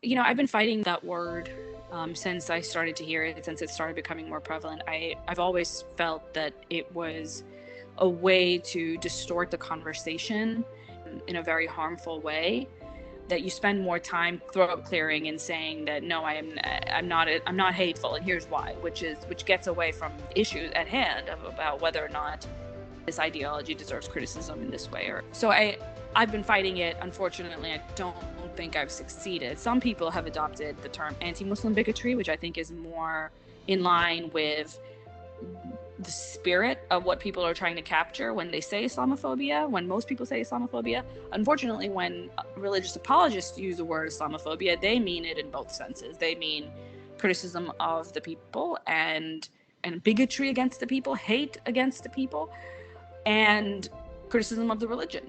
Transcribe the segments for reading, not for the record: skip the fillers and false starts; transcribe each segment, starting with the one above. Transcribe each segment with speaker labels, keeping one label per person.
Speaker 1: I've been fighting that word since I started to hear it, since it started becoming more prevalent. I've always felt that it was a way to distort the conversation in a very harmful way. That you spend more time throat clearing and saying that no, I'm not hateful, and here's why, which gets away from the issue at hand about whether or not this ideology deserves criticism in this way. Or so I've been fighting it. Unfortunately, I don't think I've succeeded. Some people have adopted the term anti-Muslim bigotry, which I think is more in line with the spirit of what people are trying to capture when they say Islamophobia, when most people say Islamophobia. Unfortunately, when religious apologists use the word Islamophobia, they mean it in both senses. They mean criticism of the people and bigotry against the people, hate against the people, and criticism of the religion,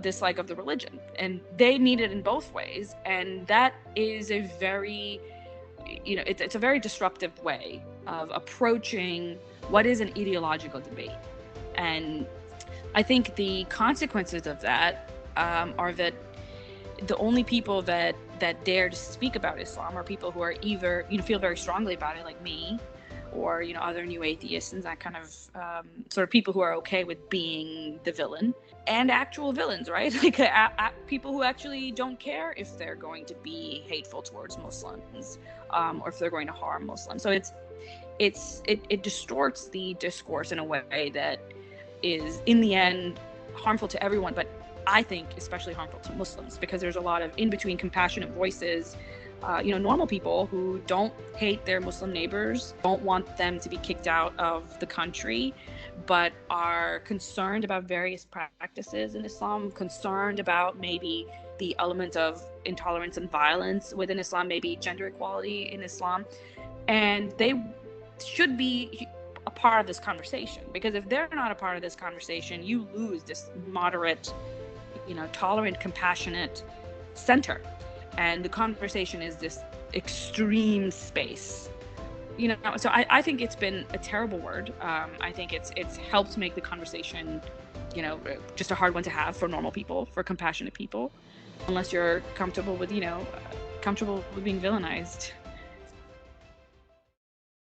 Speaker 1: dislike of the religion. And they mean it in both ways. And that is a very, it's a very disruptive way of approaching what is an ideological debate. And I think the consequences of that are that the only people that dare to speak about Islam are people who are either, feel very strongly about it, like me, or other new atheists and that kind of sort of people who are okay with being the villain, and actual villains, right? Like people who actually don't care if they're going to be hateful towards Muslims, or if they're going to harm Muslims. So it distorts the discourse in a way that is in the end harmful to everyone, but I think especially harmful to Muslims, because there's a lot of in between compassionate voices, normal people who don't hate their Muslim neighbors, don't want them to be kicked out of the country, but are concerned about various practices in Islam, concerned about maybe the element of intolerance and violence within Islam, maybe gender equality in Islam. And they should be a part of this conversation, because if they're not a part of this conversation, you lose this moderate, tolerant, compassionate center. And the conversation is this extreme space, so I think it's been a terrible word. I think it's helped make the conversation, just a hard one to have for normal people, for compassionate people, unless you're comfortable with being villainized.